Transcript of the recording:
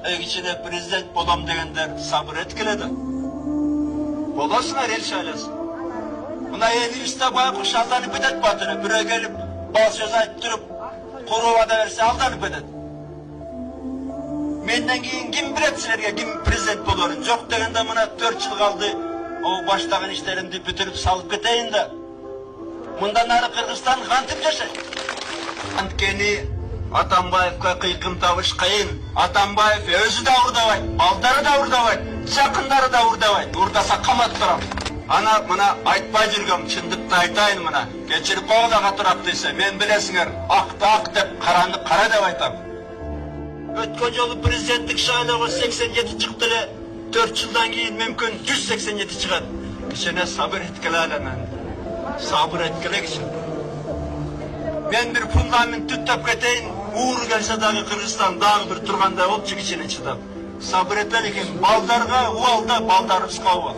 кичине президент болом дегендер сабыр эткиледи. Болосуңар эл шайласын. Мына элибизде байкуш алданып кетет батыры. Бирөө келип, бал сөз айтып туруп, курубада берсе алданып кетет. Менден кийин ким билет силерге ким президент болорун? Жок дегенде мына 4 жыл калды. О баштаган иштеримди бүтүрүп салып кетейин да. Мындан ары Кыргызстан кантип жашайт? Анткени Атамбаевка кыйкым табыш кыйын. Атамбаев өзү да урдабайт, балдары да урдабайт, жакындары да урдабайт. Урдаса камап турам. Ана мына айтпай жүргөм, чындыкты айтайын мына. Кечирип койгула катырап десе, мен билесиңер, акты ак деп, караны кара деп айтам. Өткөн жолу президенттик шайлоого 87 чыкты эле, 4 жылдан кийин мүмкүн 187 чыгат. Кичине сабыр эткиле аланан. Сабыр эткиле кичине. Мен bir фундамент түттөп кетейин, ууру келсе дагы Кыргызстан дагы bir тургандай болчу кичине чыдап. Сабыр этелик, балдарга убалда балдарыбызга убал.